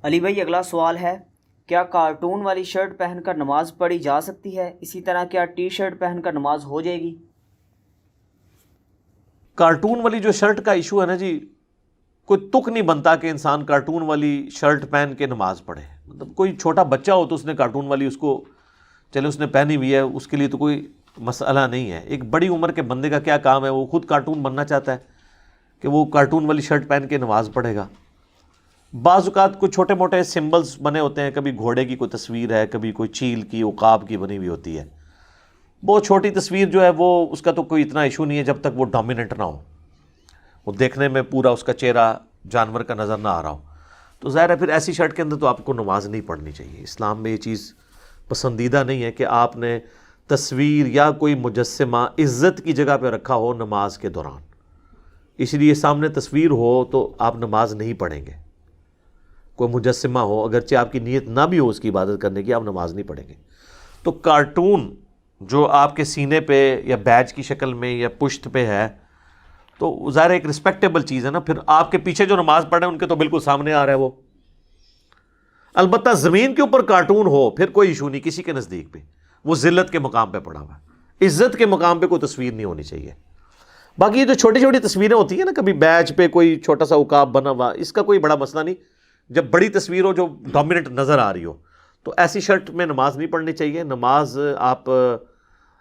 علی بھائی اگلا سوال ہے، کیا کارٹون والی شرٹ پہن کر نماز پڑھی جا سکتی ہے؟ اسی طرح کیا ٹی شرٹ پہن کر نماز ہو جائے گی؟ کارٹون والی جو شرٹ کا ایشو ہے نا جی، کوئی تک نہیں بنتا کہ انسان کارٹون والی شرٹ پہن کے نماز پڑھے. مطلب کوئی چھوٹا بچہ ہو تو اس نے کارٹون والی اس کو چلے اس نے پہنی ہوئی ہے، اس کے لیے تو کوئی مسئلہ نہیں ہے. ایک بڑی عمر کے بندے کا کیا کام ہے، وہ خود کارٹون بننا چاہتا ہے کہ وہ کارٹون والی شرٹ پہن کے نماز پڑھے گا. بعض اوقات کوئی چھوٹے موٹے سمبلز بنے ہوتے ہیں، کبھی گھوڑے کی کوئی تصویر ہے، کبھی کوئی چیل کی عقاب کی بنی ہوئی ہوتی ہے. بہت چھوٹی تصویر جو ہے وہ اس کا تو کوئی اتنا ایشو نہیں ہے جب تک وہ ڈومیننٹ نہ ہو، وہ دیکھنے میں پورا اس کا چہرہ جانور کا نظر نہ آ رہا ہو. تو ظاہر ہے پھر ایسی شرٹ کے اندر تو آپ کو نماز نہیں پڑھنی چاہیے. اسلام میں یہ چیز پسندیدہ نہیں ہے کہ آپ نے تصویر یا کوئی مجسمہ عزت کی جگہ پہ رکھا ہو نماز کے دوران. اس لیے سامنے تصویر ہو تو آپ نماز نہیں پڑھیں گے. کوئی مجسمہ ہو، اگرچہ آپ کی نیت نہ بھی ہو اس کی عبادت کرنے کی، آپ نماز نہیں پڑھیں گے. تو کارٹون جو آپ کے سینے پہ یا بیج کی شکل میں یا پشت پہ ہے تو ظاہر ایک رسپیکٹیبل چیز ہے نا. پھر آپ کے پیچھے جو نماز پڑھ رہے ہیں ان کے تو بالکل سامنے آ رہا ہے وہ. البتہ زمین کے اوپر کارٹون ہو پھر کوئی ایشو نہیں کسی کے نزدیک پہ، وہ ذلت کے مقام پہ پڑا ہوا ہے. عزت کے مقام پہ کوئی تصویر نہیں ہونی چاہیے. باقی یہ جو چھوٹی چھوٹی تصویریں ہوتی ہیں نا، کبھی بیچ پہ کوئی چھوٹا سا عقاب بنا ہوا، اس کا کوئی بڑا مسئلہ نہیں. جب بڑی تصویر ہو جو ڈومیننٹ نظر آ رہی ہو تو ایسی شرٹ میں نماز نہیں پڑھنی چاہیے. نماز آپ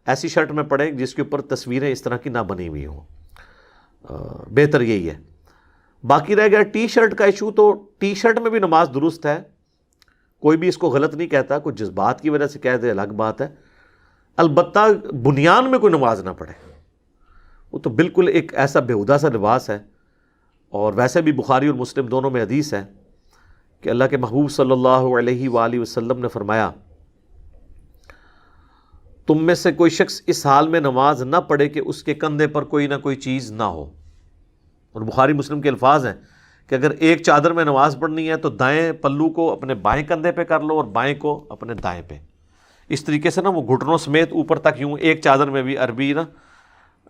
ایسی شرٹ میں پڑھیں جس کے اوپر تصویریں اس طرح کی نہ بنی ہوئی ہوں، بہتر یہی ہے. باقی رہ گیا ٹی شرٹ کا ایشو، تو ٹی شرٹ میں بھی نماز درست ہے، کوئی بھی اس کو غلط نہیں کہتا. کوئی جذبات کی وجہ سے کہہ دے الگ بات ہے. البتہ بنیان میں کوئی نماز نہ پڑھے، وہ تو بالکل ایک ایسا بیہودہ سا لباس ہے. اور ویسے بھی بخاری اور مسلم دونوں میں حدیث ہے کہ اللہ کے محبوب صلی اللہ علیہ وآلہ وسلم نے فرمایا، تم میں سے کوئی شخص اس حال میں نماز نہ پڑھے کہ اس کے کندھے پر کوئی نہ کوئی چیز نہ ہو. اور بخاری مسلم کے الفاظ ہیں کہ اگر ایک چادر میں نماز پڑھنی ہے تو دائیں پلو کو اپنے بائیں کندھے پہ کر لو اور بائیں کو اپنے دائیں پہ. اس طریقے سے نا وہ گھٹنوں سمیت اوپر تک یوں ایک چادر میں بھی عربی نا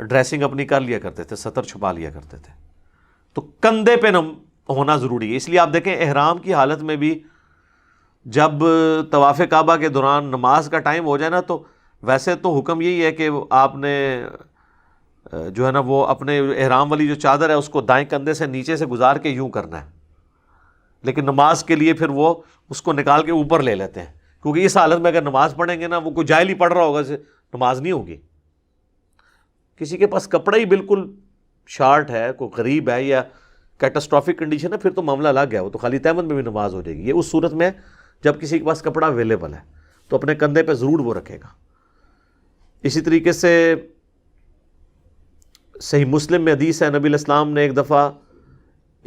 ڈریسنگ اپنی کر لیا کرتے تھے، سطر چھپا لیا کرتے تھے. تو کندھے پہ ہونا ضروری ہے. اس لیے آپ دیکھیں احرام کی حالت میں بھی جب طواف کعبہ کے دوران نماز کا ٹائم ہو جائے نا، تو ویسے تو حکم یہی ہے کہ آپ نے جو ہے نا وہ اپنے احرام والی جو چادر ہے اس کو دائیں کندھے سے نیچے سے گزار کے یوں کرنا ہے. لیکن نماز کے لیے پھر وہ اس کو نکال کے اوپر لے لیتے ہیں، کیونکہ اس حالت میں اگر نماز پڑھیں گے نا، وہ کوئی جاہل ہی پڑھ رہا ہوگا، نماز نہیں ہوگی. کسی کے پاس کپڑا ہی بالکل شارٹ ہے، کوئی غریب ہے یا کیٹاسٹرافک کنڈیشن ہے، پھر تو معاملہ الگ ہے، وہ تو خالی تہمت میں بھی نماز ہو جائے گی. یہ اس صورت میں جب کسی کے پاس کپڑا اویلیبل ہے تو اپنے کندھے پہ ضرور وہ رکھے گا. اسی طریقے سے صحیح مسلم میں حدیث ہے، نبی علیہ السلام نے ایک دفعہ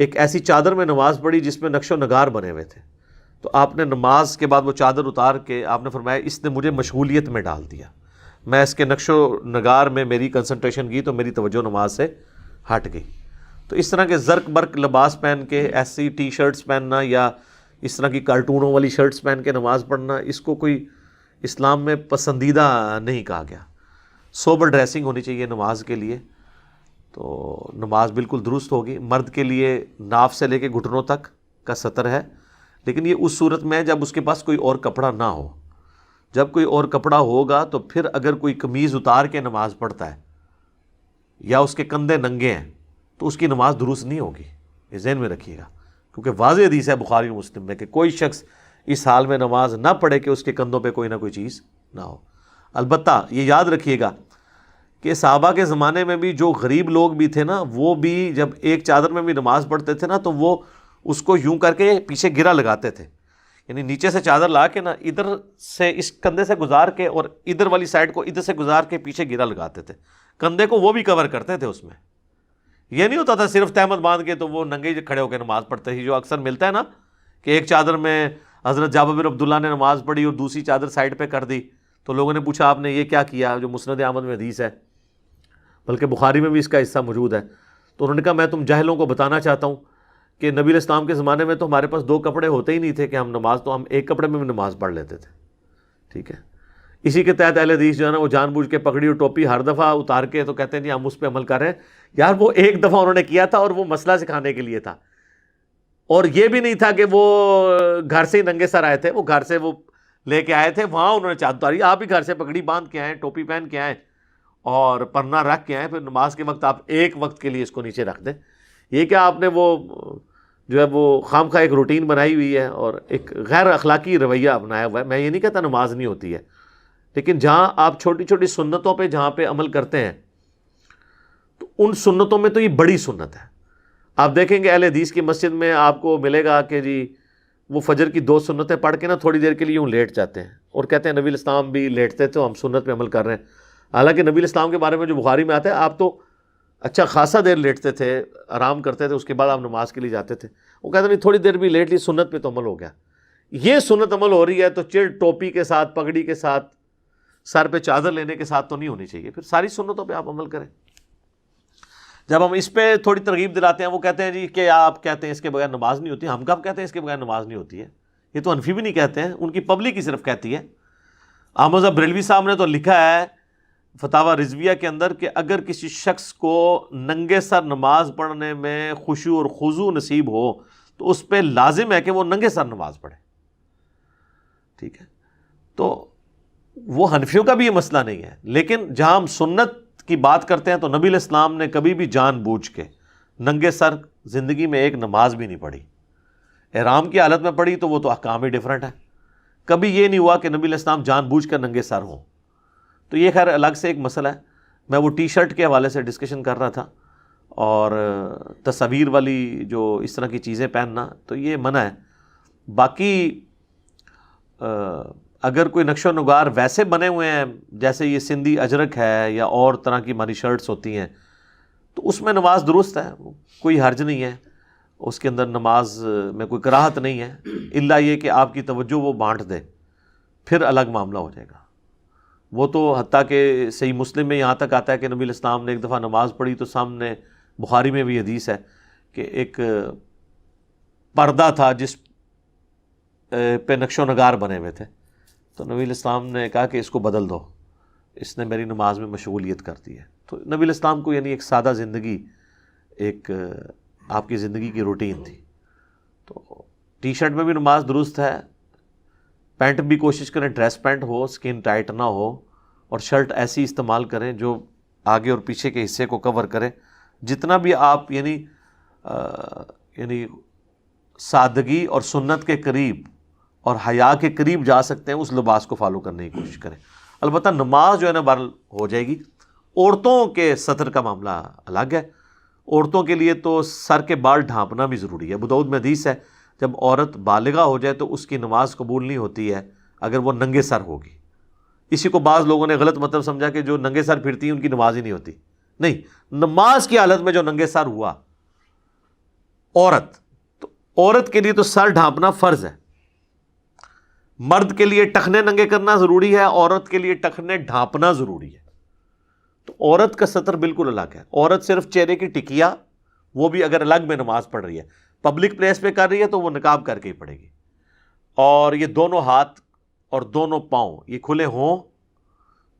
ایک ایسی چادر میں نماز پڑھی جس میں نقش و نگار بنے ہوئے تھے. تو آپ نے نماز کے بعد وہ چادر اتار کے آپ نے فرمایا اس نے مجھے مشغولیت میں ڈال دیا، میں اس کے نقش و نگار میں میری کنسنٹریشن کی تو میری توجہ نماز سے ہٹ گئی. تو اس طرح کے زرق برق لباس پہن کے ایسی ٹی شرٹس پہننا یا اس طرح کی کارٹونوں والی شرٹس پہن کے نماز پڑھنا، اس کو کوئی اسلام میں پسندیدہ نہیں کہا گیا. سوبر ڈریسنگ ہونی چاہیے نماز کے لیے، تو نماز بالکل درست ہوگی. مرد کے لیے ناف سے لے کے گھٹنوں تک کا سطر ہے، لیکن یہ اس صورت میں ہے جب اس کے پاس کوئی اور کپڑا نہ ہو. جب کوئی اور کپڑا ہوگا تو پھر اگر کوئی قمیض اتار کے نماز پڑھتا ہے یا اس کے کندھے ننگے ہیں تو اس کی نماز درست نہیں ہوگی. یہ ذہن میں رکھیے گا، کیونکہ واضح حدیث ہے بخاری و مسلم میں کہ کوئی شخص اس حال میں نماز نہ پڑھے کہ اس کے کندھوں پہ کوئی نہ کوئی چیز نہ ہو. البتہ یہ یاد رکھیے گا کہ صحابہ کے زمانے میں بھی جو غریب لوگ بھی تھے نا، وہ بھی جب ایک چادر میں بھی نماز پڑھتے تھے نا تو وہ اس کو یوں کر کے پیچھے گرا لگاتے تھے. یعنی نیچے سے چادر لا کے نا ادھر سے اس کندھے سے گزار کے اور ادھر والی سائڈ کو ادھر سے گزار کے پیچھے گرا لگاتے تھے. کندھے کو وہ بھی کور کرتے تھے. اس میں یہ نہیں ہوتا تھا صرف تہمت باندھ کے تو وہ ننگے کھڑے ہو کے نماز پڑھتے ہی، جو اکثر ملتا ہے نا کہ ایک چادر میں حضرت جابر بن عبداللہ نے نماز پڑھی اور دوسری چادر سائڈ پہ کر دی. تو لوگوں نے پوچھا آپ نے یہ کیا کیا، جو مسند احمد میں حدیث ہے، بلکہ بخاری میں بھی اس کا حصہ موجود ہے. تو انہوں نے کہا میں تم جاہلوں کو بتانا چاہتا ہوں کہ نبی علیہ السلام کے زمانے میں تو ہمارے پاس دو کپڑے ہوتے ہی نہیں تھے کہ ہم نماز، تو ہم ایک کپڑے میں بھی نماز پڑھ لیتے تھے. ٹھیک ہے، اسی کے تحت اہل حدیث جو ہے نا وہ جان بوجھ کے پگڑی اور ٹوپی ہر دفعہ اتار کے تو کہتے ہیں جی ہم اس پہ عمل کر رہے ہیں. یار وہ ایک دفعہ انہوں نے کیا تھا اور وہ مسئلہ سکھانے کے لیے تھا. اور یہ بھی نہیں تھا کہ وہ گھر سے ہی ننگے سر آئے تھے، وہ گھر سے وہ لے کے آئے تھے، وہاں انہوں نے چادر اتاری، آپ ہی گھر سے پگڑی باندھ کے آئیں، ٹوپی پہن کے آئیں اور پرنا رکھ کے آئیں، پھر نماز کے وقت آپ ایک وقت کے لیے اس کو نیچے رکھ دیں. یہ کیا آپ نے وہ جو ہے وہ خام خواہ ایک روٹین بنائی ہوئی ہے اور ایک غیر اخلاقی رویہ اپنایا ہوا ہے. میں یہ نہیں کہتا نماز نہیں ہوتی ہے، لیکن جہاں آپ چھوٹی چھوٹی سنتوں پہ جہاں پہ عمل کرتے ہیں تو ان سنتوں میں تو یہ بڑی سنت ہے. آپ دیکھیں گے اہل حدیث کی مسجد میں آپ کو ملے گا کہ جی وہ فجر کی 2 سنتیں پڑھ کے نا تھوڑی دیر کے لیے یوں لیٹ جاتے ہیں اور کہتے ہیں نبی الاسلام بھی لیٹتے تھے، ہم سنت پہ عمل کر رہے ہیں. حالانکہ نبی الاسلام کے بارے میں جو بخاری میں آتا ہے آپ تو اچھا خاصا دیر لیٹتے تھے، آرام کرتے تھے، اس کے بعد آپ نماز کے لیے جاتے تھے. وہ کہتے ہیں نہیں تھوڑی دیر بھی لیٹ لی، سنت پہ تو عمل ہو گیا. یہ سنت عمل ہو رہی ہے تو چڑ ٹوپی کے ساتھ، پگڑی کے ساتھ، سر پہ چادر لینے کے ساتھ تو نہیں ہونی چاہیے. پھر ساری سنتوں پہ آپ عمل کریں. جب ہم اس پہ تھوڑی ترغیب دلاتے ہیں وہ کہتے ہیں جی کہ آپ کہتے ہیں اس کے بغیر نماز نہیں ہوتی. ہم کب کہتے ہیں اس کے بغیر نماز نہیں ہوتی ہے؟ یہ تو حنفی بھی نہیں کہتے ہیں، ان کی پبلک ہی صرف کہتی ہے. احمد صاحب بریلوی صاحب نے تو لکھا ہے فتاوی رضویہ کے اندر کہ اگر کسی شخص کو ننگے سر نماز پڑھنے میں خشوع اور خضوع نصیب ہو تو اس پہ لازم ہے کہ وہ ننگے سر نماز پڑھے. ٹھیک ہے، تو وہ حنفیوں کا بھی یہ مسئلہ نہیں ہے. لیکن جہاں ہم سنت کی بات کرتے ہیں تو نبی علیہ السلام نے کبھی بھی جان بوجھ کے ننگے سر زندگی میں ایک نماز بھی نہیں پڑھی. احرام کی حالت میں پڑھی تو وہ تو احکام ہی ڈیفرنٹ ہے. کبھی یہ نہیں ہوا کہ نبی علیہ السلام جان بوجھ کر ننگے سر ہوں. تو یہ خیر الگ سے ایک مسئلہ ہے. میں وہ ٹی شرٹ کے حوالے سے ڈسکشن کر رہا تھا اور تصاویر والی جو اس طرح کی چیزیں پہننا تو یہ منع ہے. باقی اگر کوئی نقش و نگار ویسے بنے ہوئے ہیں جیسے یہ سندھی اجرک ہے یا اور طرح کی ہماری شرٹس ہوتی ہیں تو اس میں نماز درست ہے، کوئی حرج نہیں ہے، اس کے اندر نماز میں کوئی کراہت نہیں ہے، الا یہ کہ آپ کی توجہ وہ بانٹ دے، پھر الگ معاملہ ہو جائے گا. وہ تو حتیٰ کہ صحیح مسلم میں یہاں تک آتا ہے کہ نبی علیہ السلام نے ایک دفعہ نماز پڑھی تو سامنے، بخاری میں بھی حدیث ہے کہ ایک پردہ تھا جس پہ نقش و نگار بنے ہوئے تھے، تو نبی علیہ السلام نے کہا کہ اس کو بدل دو، اس نے میری نماز میں مشغولیت کر دی ہے. تو نبی علیہ السلام کو یعنی ایک سادہ زندگی، ایک آپ کی زندگی کی روٹین تھی. تو ٹی شرٹ میں بھی نماز درست ہے، پینٹ بھی کوشش کریں ڈریس پینٹ ہو، سکن ٹائٹ نہ ہو، اور شرٹ ایسی استعمال کریں جو آگے اور پیچھے کے حصے کو کور کرے. جتنا بھی آپ یعنی سادگی اور سنت کے قریب اور حیا کے قریب جا سکتے ہیں اس لباس کو فالو کرنے کی کوشش کریں. البتہ نماز جو ہے نا بہرحال ہو جائے گی. عورتوں کے سطر کا معاملہ الگ ہے. عورتوں کے لیے تو سر کے بال ڈھانپنا بھی ضروری ہے. ابو داؤد میں حدیث ہے جب عورت بالغہ ہو جائے تو اس کی نماز قبول نہیں ہوتی ہے اگر وہ ننگے سر ہوگی. اسی کو بعض لوگوں نے غلط مطلب سمجھا کہ جو ننگے سر پھرتی ہیں ان کی نماز ہی نہیں ہوتی. نہیں، نماز کی حالت میں جو ننگے سر ہوا عورت، تو عورت کے لیے تو سر ڈھانپنا فرض ہے. مرد کے لیے ٹخنے ننگے کرنا ضروری ہے، عورت کے لیے ٹخنے ڈھانپنا ضروری ہے. تو عورت کا سطر بالکل الگ ہے. عورت صرف چہرے کی ٹکیا، وہ بھی اگر الگ میں نماز پڑھ رہی ہے، پبلک پلیس پہ کر رہی ہے تو وہ نقاب کر کے ہی پڑھے گی. اور یہ دونوں ہاتھ اور دونوں پاؤں یہ کھلے ہوں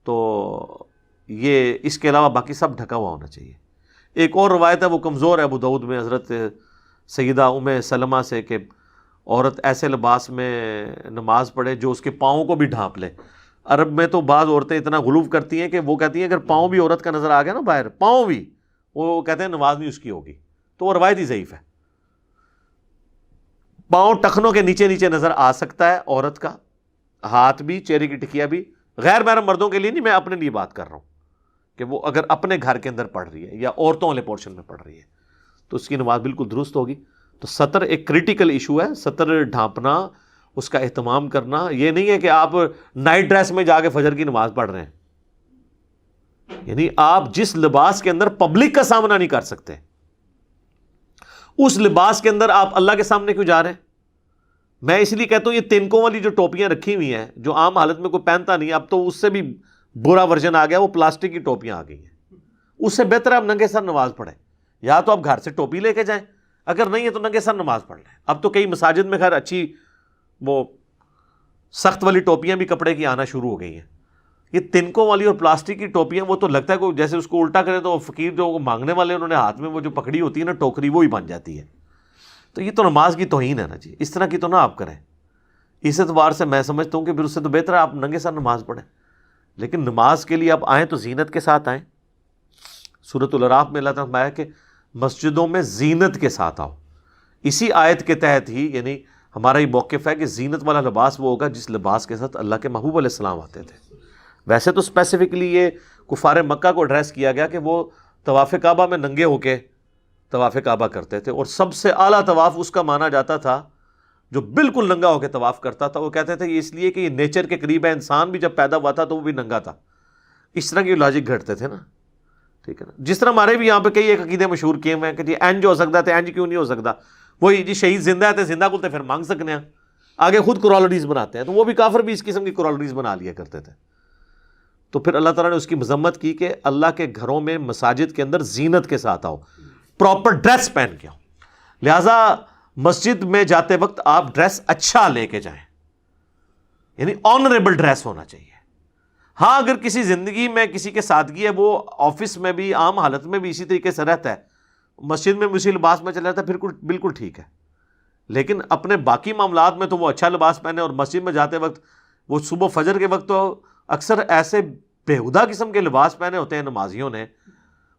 تو یہ اس کے علاوہ باقی سب ڈھکا ہوا ہونا چاہیے. ایک اور روایت ہے وہ کمزور ہے ابو داؤد میں حضرت سیدہ ام سلمہ سے کہ عورت ایسے لباس میں نماز پڑھے جو اس کے پاؤں کو بھی ڈھانپ لے. عرب میں تو بعض عورتیں اتنا غلو کرتی ہیں کہ وہ کہتی ہیں اگر پاؤں بھی عورت کا نظر آ گیا نا باہر، پاؤں بھی، وہ کہتے ہیں نماز نہیں اس کی ہوگی. تو وہ روایت ہی ضعیف ہے. پاؤں ٹخنوں کے نیچے نیچے نظر آ سکتا ہے عورت کا، ہاتھ بھی، چہرے کی ٹکیا بھی. غیر محرم مردوں کے لیے نہیں، میں اپنے لیے بات کر رہا ہوں کہ وہ اگر اپنے گھر کے اندر پڑھ رہی ہے یا عورتوں والے پورشن میں پڑھ رہی ہے تو اس کی نماز بالکل درست ہوگی. تو سطر ایک کریٹیکل ایشو ہے. سطر ڈھانپنا، اس کا اہتمام کرنا، یہ نہیں ہے کہ آپ نائٹ ڈریس میں جا کے فجر کی نماز پڑھ رہے ہیں. یعنی آپ جس لباس کے اندر پبلک کا سامنا نہیں کر سکتے اس لباس کے اندر آپ اللہ کے سامنے کیوں جا رہے ہیں؟ میں اس لیے کہتا ہوں یہ تنکوں والی جو ٹوپیاں رکھی ہوئی ہیں جو عام حالت میں کوئی پہنتا نہیں، اب تو اس سے بھی برا ورژن آ گیا، وہ پلاسٹک کی ٹوپیاں آ گئی ہیں. اس سے بہتر ہے آپ ننگے سر نماز پڑھیں. یا تو آپ گھر سے ٹوپی لے کے جائیں، اگر نہیں ہے تو ننگے سر نماز پڑھ لیں. اب تو کئی مساجد میں خیر اچھی وہ سخت والی ٹوپیاں بھی کپڑے کی آنا شروع ہو گئی ہیں. یہ تنکوں والی اور پلاسٹک کی ٹوپیاں وہ تو لگتا ہے کوئی جیسے اس کو الٹا کرے تو فقیر جو مانگنے والے انہوں نے ہاتھ میں وہ جو پکڑی ہوتی ہے نا ٹوکری، وہی بن جاتی ہے. تو یہ تو نماز کی توہین ہے نا جی، اس طرح کی تو نہ آپ کریں. اس اعتبار سے میں سمجھتا ہوں کہ پھر اس سے تو بہتر ہے آپ ننگے سر نماز پڑھیں. لیکن نماز کے لیے آپ آئیں تو زینت کے ساتھ آئیں. سورۃ الاعراف میں اللہ تعالیٰ نے فرمایا کہ مسجدوں میں زینت کے ساتھ آؤ. اسی آیت کے تحت ہی یعنی ہمارا یہ موقف ہے کہ زینت والا لباس وہ ہوگا جس لباس کے ساتھ اللہ کے محبوب علیہ السلام آتے تھے. ویسے تو اسپیسیفکلی یہ کفار مکہ کو ایڈریس کیا گیا کہ وہ طواف کعبہ میں ننگے ہو کے طواف کعبہ کرتے تھے، اور سب سے اعلیٰ طواف اس کا مانا جاتا تھا جو بالکل ننگا ہو کے طواف کرتا تھا. وہ کہتے تھے یہ اس لیے کہ یہ نیچر کے قریب ہے، انسان بھی جب پیدا ہوا تھا تو وہ بھی ننگا تھا. اس طرح کی لاجک گھڑتے تھے نا، ٹھیک ہے نا. جس طرح ہمارے بھی یہاں پہ کئی ایک عقیدے مشہور کیے ہوئے ہیں کہ جی اینج ہو سکتا ہے، اینج کیوں نہیں ہو سکتا. وہی جی شہید زندہ ہے تو زندہ کو تو پھر مانگ سکنے ہیں، آگے خود کرالٹیز بناتے ہیں. تو وہ بھی کافر بھی اس قسم کی کرالٹیز بنا لیا کرتے تھے. تو پھر اللہ تعالیٰ نے اس کی مذمت کی کہ اللہ کے گھروں میں مساجد کے اندر زینت کے ساتھ آؤ، پراپر ڈریس پہن کے آؤ. لہٰذا مسجد میں جاتے وقت آپ ڈریس اچھا لے کے جائیں، یعنی آنریبل ڈریس ہونا چاہیے. ہاں اگر کسی زندگی میں کسی کے سادگی ہے، وہ آفس میں بھی عام حالت میں بھی اسی طریقے سے رہتا ہے، مسجد میں بھی اسی لباس میں چلا جاتا ہے، پھر بالکل ٹھیک ہے. لیکن اپنے باقی معاملات میں تو وہ اچھا لباس پہنے، اور مسجد میں جاتے وقت وہ صبح فجر کے وقت تو اکثر ایسے بےہودہ قسم کے لباس پہنے ہوتے ہیں نمازیوں نے،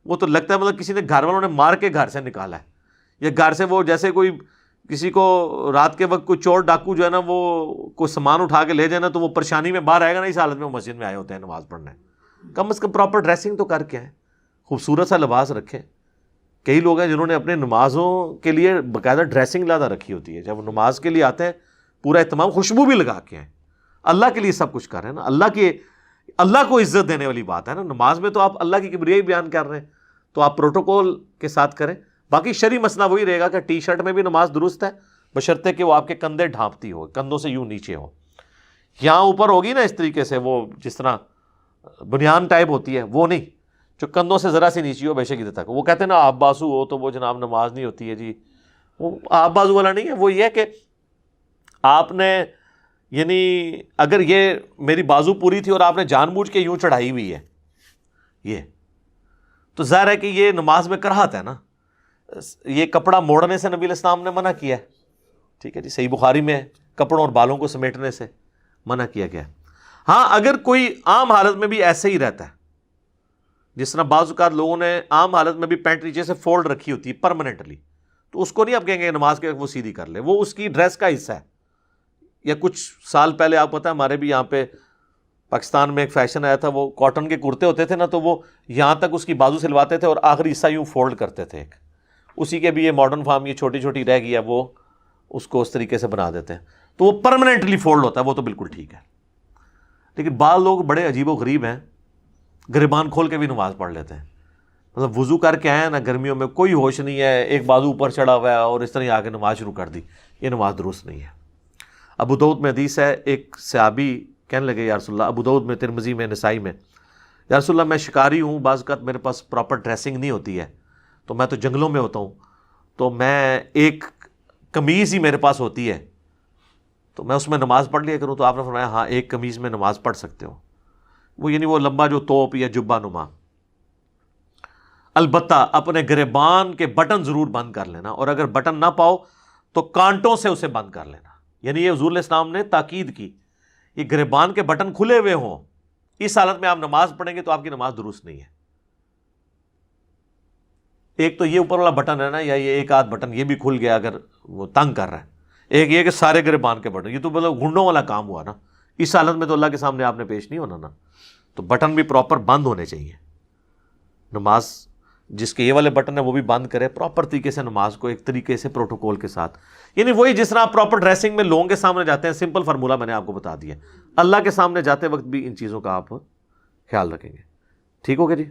وہ تو لگتا ہے مطلب کسی نے گھر والوں نے مار کے گھر سے نکالا ہے، یا گھر سے وہ جیسے کوئی کسی کو رات کے وقت کوئی چور ڈاکو جو ہے نا وہ کوئی سامان اٹھا کے لے جائے نا تو وہ پریشانی میں باہر آئے گا نا، اس حالت میں وہ مسجد میں آئے ہوتے ہیں نماز پڑھنے. کم از کم پراپر ڈریسنگ تو کر کے آئیں، خوبصورت سا لباس رکھیں. کئی لوگ ہیں جنہوں نے اپنے نمازوں کے لیے باقاعدہ ڈریسنگ لادہ رکھی ہوتی ہے، جب وہ نماز کے لیے آتے ہیں پورا اہتمام، خوشبو بھی لگا کے آئیں. اللہ کے لیے سب کچھ کر رہے ہیں نا، اللہ کو عزت دینے والی بات ہے نا. نماز میں تو آپ اللہ کی کبریائی بیان کر رہے ہیں، تو آپ پروٹوکول کے ساتھ کریں. باقی شرعی مسئلہ وہی رہے گا کہ ٹی شرٹ میں بھی نماز درست ہے، بشرطے کہ وہ آپ کے کندھے ڈھانپتی ہو، کندھوں سے یوں نیچے ہو. یہاں اوپر ہوگی نا اس طریقے سے، وہ جس طرح بنیان ٹائپ ہوتی ہے وہ نہیں، جو کندھوں سے ذرا سی نیچے ہو بے شک ادھر تک. وہ کہتے ہیں نا آپ بازو ہو تو وہ جناب نماز نہیں ہوتی ہے جی. وہ آپ بازو والا نہیں ہے، وہ یہ کہ آپ نے یعنی اگر یہ میری بازو پوری تھی اور آپ نے جان بوجھ کے یوں چڑھائی ہوئی ہے یہ، تو ظاہر ہے کہ یہ نماز میں کراہت ہے نا. یہ کپڑا موڑنے سے نبی علیہ السلام نے منع کیا ہے، ٹھیک ہے جی. صحیح بخاری میں کپڑوں اور بالوں کو سمیٹنے سے منع کیا گیا ہے. ہاں اگر کوئی عام حالت میں بھی ایسے ہی رہتا ہے، جس طرح بعض اوقات لوگوں نے عام حالت میں بھی پینٹ نیچے سے فولڈ رکھی ہوتی ہے پرماننٹلی، تو اس کو نہیں آپ کہیں گے نماز کے وہ سیدھی کر لے، وہ اس کی ڈریس کا حصہ ہے. یا کچھ سال پہلے آپ پتہ ہے ہمارے بھی یہاں پہ پاکستان میں ایک فیشن آیا تھا، وہ کاٹن کے کرتے ہوتے تھے نا، تو وہ یہاں تک اس کی بازو سلواتے تھے اور آخری حصہ یوں فولڈ کرتے تھے ایک. اسی کے بھی یہ ماڈرن فارم یہ چھوٹی چھوٹی رہ گئی ہے، وہ اس کو اس طریقے سے بنا دیتے ہیں، تو وہ پرماننٹلی فولڈ ہوتا ہے، وہ تو بالکل ٹھیک ہے. لیکن بعض لوگ بڑے عجیب و غریب ہیں، گریبان کھول کے بھی نماز پڑھ لیتے ہیں. مطلب وضو کر کے آئے ہیں نا، گرمیوں میں کوئی ہوش نہیں ہے، ایک بازو اوپر چڑھا ہوا ہے اور اس طرح آگے نماز شروع کر دی. یہ نماز درست نہیں ہے. ابو داؤد میں حدیث ہے، ایک صحابی کہنے لگے یا رسول اللہ، ابو داؤد میں، ترمذی میں، نسائی میں، یا رسول اللہ میں شکاری ہوں، بعض اوقات میرے پاس پراپر ڈریسنگ نہیں ہوتی ہے، تو میں تو جنگلوں میں ہوتا ہوں، تو میں ایک قمیض ہی میرے پاس ہوتی ہے، تو میں اس میں نماز پڑھ لیا کروں. تو آپ نے فرمایا ہاں ایک قمیض میں نماز پڑھ سکتے ہو. وہ یعنی وہ لمبا جو توپ یا جبہ نما. البتہ اپنے گریبان کے بٹن ضرور بند کر لینا، اور اگر بٹن نہ پاؤ تو کانٹوں سے اسے بند کر لینا. یعنی یہ حضور علیہ السلام نے تاکید کی، یہ گریبان کے بٹن کھلے ہوئے ہوں، اس حالت میں آپ نماز پڑھیں گے تو آپ کی نماز درست نہیں ہے. ایک تو یہ اوپر والا بٹن ہے نا، یا یہ ایک آدھ بٹن یہ بھی کھل گیا اگر وہ تنگ کر رہا ہے. ایک یہ کہ سارے گریبان کے بٹن، یہ تو مطلب گھنڈوں والا کام ہوا نا. اس حالت میں تو اللہ کے سامنے آپ نے پیش نہیں ہونا نا، تو بٹن بھی پراپر بند ہونے چاہیے. نماز جس کے یہ والے بٹن ہے وہ بھی بند کرے پراپر طریقے سے نماز کو، ایک طریقے سے پروٹوکول کے ساتھ. یعنی وہی جس طرح آپ پراپر ڈریسنگ میں لوگوں کے سامنے جاتے ہیں، سمپل فارمولہ میں نے آپ کو بتا دیا. اللہ کے سامنے جاتے وقت بھی ان چیزوں کا آپ خیال رکھیں گے. ٹھیک ہو گیا جی.